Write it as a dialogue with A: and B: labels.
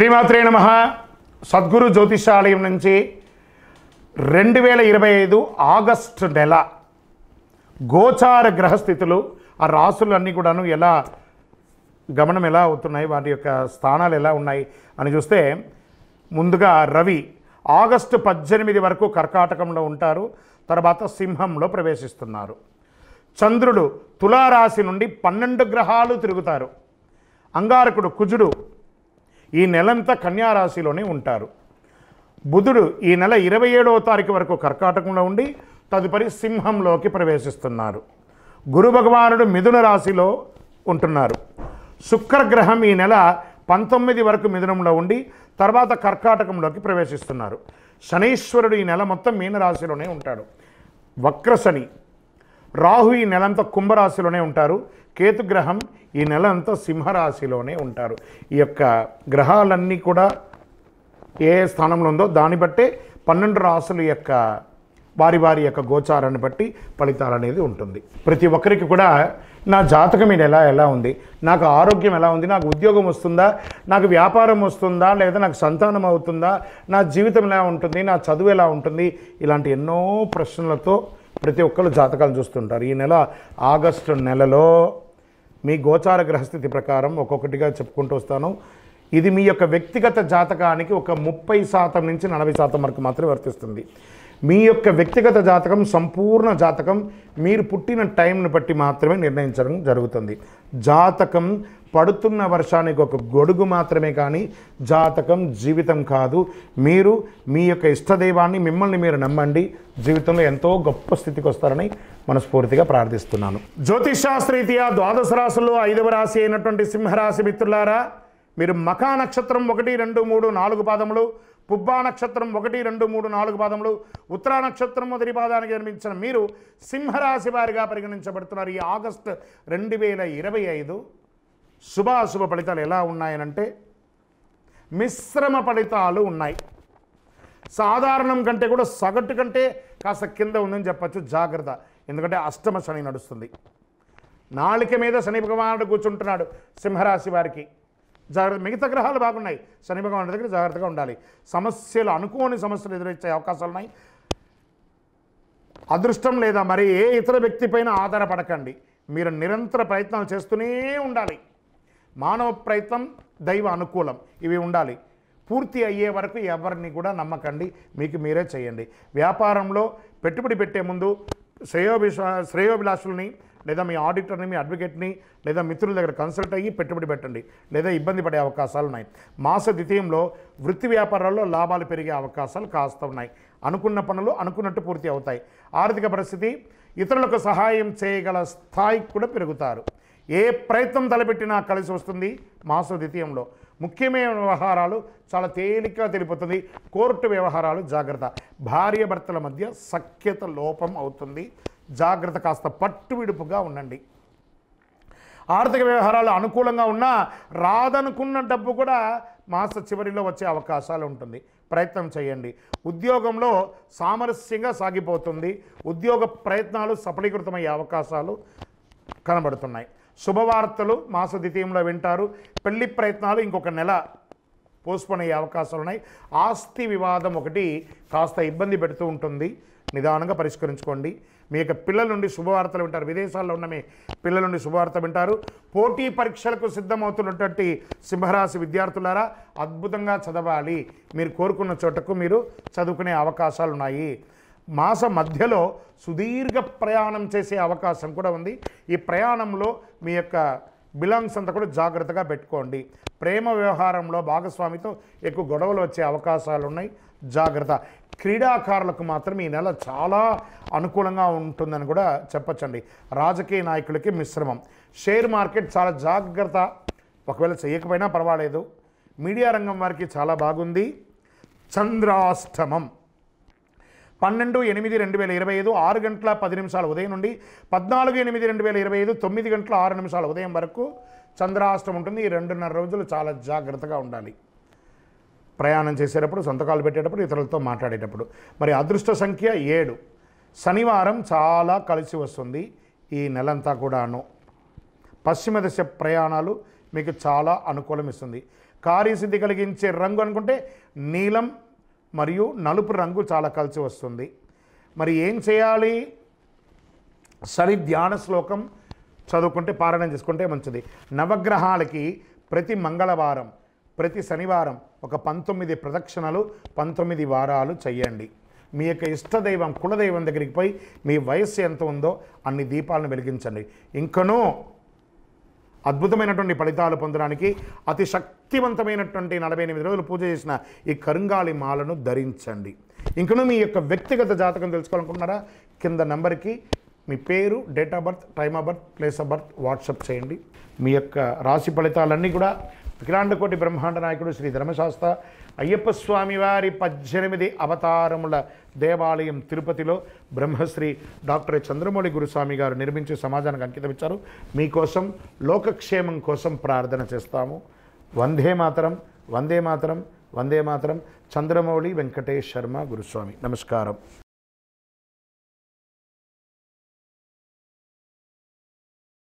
A: శ్రీమాత్రే నమః. సద్గురు జ్యోతిషాలయం నుంచి 2025 ఆగస్టు నెల గోచార గ్రహస్థితులు, ఆ రాసులన్నీ కూడాను ఎలా గమనం ఎలా అవుతున్నాయి, వాటి యొక్క స్థానాలు ఎలా ఉన్నాయి అని చూస్తే, ముందుగా రవి ఆగస్టు 18 వరకు కర్కాటకంలో ఉంటారు, తర్వాత సింహంలో ప్రవేశిస్తున్నారు. చంద్రుడు తులారాశి నుండి 12 గ్రహాలు తిరుగుతారు. అంగారకుడు కుజుడు ఈ నెలంతా కన్యారాశిలోనే ఉంటారు. బుధుడు ఈ నెల 27వ తారీఖు వరకు కర్కాటకంలో ఉండి తదుపరి సింహంలోకి ప్రవేశిస్తున్నారు. గురు భగవానుడు మిథున రాశిలో ఉంటున్నారు. శుక్రగ్రహం ఈ నెల 19 వరకు మిథునంలో ఉండి తర్వాత కర్కాటకంలోకి ప్రవేశిస్తున్నారు. శనీశ్వరుడు ఈ నెల మొత్తం మీనరాశిలోనే ఉంటాడు. వక్రశని. రాహు ఈ నెలంతా కుంభరాశిలోనే ఉంటారు. కేతుగ్రహం ఈ నెల అంతా సింహరాశిలోనే ఉంటారు. ఈ యొక్క గ్రహాలన్నీ కూడా ఏ స్థానంలో ఉందో దాన్ని బట్టే 12 రాశుల యొక్క వారి యొక్క గోచారాన్ని బట్టి ఫలితాలు అనేది ఉంటుంది. ప్రతి ఒక్కరికి కూడా నా జాతకం ఇది ఎలా ఉంది, నాకు ఆరోగ్యం ఎలా ఉంది, నాకు ఉద్యోగం వస్తుందా, నాకు వ్యాపారం వస్తుందా, లేదా నాకు సంతానం అవుతుందా, నా జీవితం ఎలా ఉంటుంది, నా చదువు ఎలా ఉంటుంది, ఇలాంటి ఎన్నో ప్రశ్నలతో ప్రతి ఒక్కరు జాతకాలు చూస్తుంటారు. ఈ నెల ఆగస్టు నెలలో మీ గోచార గ్రహస్థితి ప్రకారం ఒక్కొక్కటిగా చెప్పుకుంటూ వస్తాను. ఇది మీ యొక్క వ్యక్తిగత జాతకానికి ఒక 30% నుంచి 40% వరకు మాత్రమే వర్తిస్తుంది. మీ యొక్క వ్యక్తిగత జాతకం, సంపూర్ణ జాతకం మీరు పుట్టిన టైంను బట్టి మాత్రమే నిర్ణయించడం జరుగుతుంది. జాతకం పడుతున్న వర్షానికి ఒక గొడుగు మాత్రమే, కానీ జాతకం జీవితం కాదు. మీరు మీ యొక్క ఇష్టదైవాన్ని, మిమ్మల్ని మీరు నమ్మండి, జీవితంలో ఎంతో గొప్ప స్థితికి వస్తారని మనస్ఫూర్తిగా ప్రార్థిస్తున్నాను. జ్యోతిషాస్త్రరీత్యా ద్వాదశ రాశుల్లో 5వ రాశి అయినటువంటి సింహరాశి మిత్రులారా, మీరు మఖా నక్షత్రం 1, 2, 3, 4 పాదములు, పుబ్బా నక్షత్రం 1, 2, 3, 4 పాదములు, ఉత్తరా నక్షత్రం మొదటి పాదానికి జన్మించిన మీరు సింహరాశి వారిగా పరిగణించబడుతున్నారు. ఈ ఆగస్టు 2025 శుభాశుభ ఫలితాలు ఎలా ఉన్నాయనంటే, మిశ్రమ ఫలితాలు ఉన్నాయి. సాధారణం కంటే కూడా సగటు కంటే కాస్త కింద ఉందని చెప్పచ్చు. జాగ్రత్త, ఎందుకంటే అష్టమ శని నడుస్తుంది. నాళిక మీద శని భగవానుడు కూర్చుంటున్నాడు సింహరాశి వారికి. జాగ్రత్త. మిగతా గ్రహాలు బాగున్నాయి, శని భగవానుడి దగ్గర జాగ్రత్తగా ఉండాలి. సమస్యలు, అనుకోని సమస్యలు ఎదురొచ్చే అవకాశాలు ఉన్నాయి. అదృష్టం లేదా మరి ఏ ఇతర వ్యక్తి పైన ఆధారపడకండి. మీరు నిరంతర ప్రయత్నాలు చేస్తూనే ఉండాలి. మానవ ప్రయత్నం, దైవ అనుకూలం, ఇవి ఉండాలి. పూర్తి అయ్యే వరకు ఎవరిని కూడా నమ్మకండి, మీకు మీరే చేయండి. వ్యాపారంలో పెట్టుబడి పెట్టే ముందు శ్రేయోభిలాషుల్ని, లేదా మీ ఆడిటర్ని, మీ అడ్వకేట్ని, లేదా మిత్రుల దగ్గర కన్సల్ట్ అయ్యి పెట్టుబడి పెట్టండి, లేదా ఇబ్బంది పడే అవకాశాలు ఉన్నాయి. మాస ద్వితీయంలో వృత్తి వ్యాపారాల్లో లాభాలు పెరిగే అవకాశాలు కాస్త ఉన్నాయి. అనుకున్న పనులు అనుకున్నట్టు పూర్తి అవుతాయి. ఆర్థిక పరిస్థితి, ఇతరులకు సహాయం చేయగల స్థాయికి కూడా పెరుగుతారు. ఏ ప్రయత్నం తలపెట్టినా కలిసి వస్తుంది. మాస ద్వితీయంలో ముఖ్యమైన వ్యవహారాలు చాలా తేలికగా తెలిపోతుంది. కోర్టు వ్యవహారాలు జాగ్రత్త. భార్య భర్తల మధ్య సఖ్యత లోపం అవుతుంది. జాగ్రత్త, కాస్త పట్టు విడుపుగా ఉండండి. ఆర్థిక వ్యవహారాలు అనుకూలంగా ఉన్నా రాదనుకున్న డబ్బు కూడా మాస చివరిలో వచ్చే అవకాశాలు ఉంటుంది. ప్రయత్నం చేయండి. ఉద్యోగంలో సామరస్యంగా సాగిపోతుంది. ఉద్యోగ ప్రయత్నాలు సఫలీకృతమయ్యే అవకాశాలు కనబడుతున్నాయి. శుభవార్తలు మాస ద్వితీయంలో వింటారు. పెళ్లి ప్రయత్నాలు ఇంకొక నెల పోస్ట్పోన్ అయ్యే అవకాశాలు ఉన్నాయి. ఆస్తి వివాదం ఒకటి కాస్త ఇబ్బంది పెడుతూ ఉంటుంది. నిదానంగా పరిష్కరించుకోండి. మీ యొక్క పిల్లల నుండి శుభవార్తలు వింటారు. విదేశాల్లో ఉన్న మీ పిల్లల నుండి శుభవార్త వింటారు. పోటీ పరీక్షలకు సిద్ధమవుతున్నటువంటి సింహరాశి విద్యార్థులారా, అద్భుతంగా చదవాలి. మీరు కోరుకున్న చోటకు మీరు చదువుకునే అవకాశాలు ఉన్నాయి. మాస మధ్యలో సుదీర్ఘ ప్రయాణం చేసే అవకాశం కూడా ఉంది. ఈ ప్రయాణంలో మీ యొక్క బిలాంగ్స్ అంతా కూడా జాగ్రత్తగా పెట్టుకోండి. ప్రేమ వ్యవహారంలో భాగస్వామితో ఎక్కువ గొడవలు వచ్చే అవకాశాలు ఉన్నాయి. జాగ్రత్త. క్రీడాకారులకు మాత్రం ఈ నెల చాలా అనుకూలంగా ఉంటుందని కూడా చెప్పచ్చండి. రాజకీయ నాయకులకి మిశ్రమం. షేర్ మార్కెట్ చాలా జాగ్రత్త, ఒకవేళ చేయకపోయినా పర్వాలేదు. మీడియా రంగం వారికి చాలా బాగుంది. చంద్రాష్టమం 12/8/2025 6 గంటల 10 నిమిషాల ఉదయం నుండి 14/8/2025 9 గంటల 6 నిమిషాల ఉదయం వరకు చంద్రాష్టమం ఉంటుంది. ఈ 2.5 రోజులు చాలా జాగ్రత్తగా ఉండాలి. ప్రయాణం చేసేటప్పుడు, సంతకాలు పెట్టేటప్పుడు, ఇతరులతో మాట్లాడేటప్పుడు. మరి అదృష్ట సంఖ్య 7. శనివారం చాలా కలిసి వస్తుంది ఈ నెలంతా కూడాను. పశ్చిమ దిశ ప్రయాణాలు మీకు చాలా అనుకూలం ఇస్తుంది. కార్యసిద్ధి కలిగించే రంగు అనుకుంటే నీలం మరియు నలుపు రంగు చాలా కలిసి వస్తుంది. మరి ఏం చేయాలి? సరి ధ్యాన శ్లోకం చదువుకుంటే పారాయణం చేసుకుంటే మంచిది. నవగ్రహాలకి ప్రతి మంగళవారం ప్రతి శనివారం ఒక 19 ప్రదక్షిణలు 19 వారాలు చెయ్యండి. మీ యొక్క ఇష్టదైవం కులదైవం దగ్గరికి పోయి మీ వయస్సు ఎంత ఉందో అన్ని దీపాలను వెలిగించండి. ఇంకనూ అద్భుతమైనటువంటి ఫలితాలు పొందడానికి అతి శక్తివంతమైనటువంటి 48 రోజులు పూజ చేసిన ఈ కరుంగాళి మాలను ధరించండి. ఇంకనూ మీ యొక్క వ్యక్తిగత జాతకం తెలుసుకోవాలనుకుంటున్నారా? కింద నంబర్కి మీ పేరు, date of birth, time of birth, place of birth WhatsApp చేయండి. మీ యొక్క రాశి ఫలితాలన్నీ కూడా అఖిలాండకోటి బ్రహ్మాండ నాయకుడు శ్రీ ధర్మశాస్త్ర అయ్యప్ప స్వామి వారి 18 అవతారముల దేవాలయం తిరుపతిలో బ్రహ్మశ్రీ డాక్టర్ చంద్రమౌళి గురుస్వామి గారు నిర్మించి సమాజానికి అంకితం ఇచ్చారు. మీకోసం లోకక్షేమం కోసం ప్రార్థన చేస్తాము. వందే మాతరం, వందే మాతరం, వందే మాతరం. చంద్రమౌళి వెంకటేష్ శర్మ గురుస్వామి. నమస్కారం.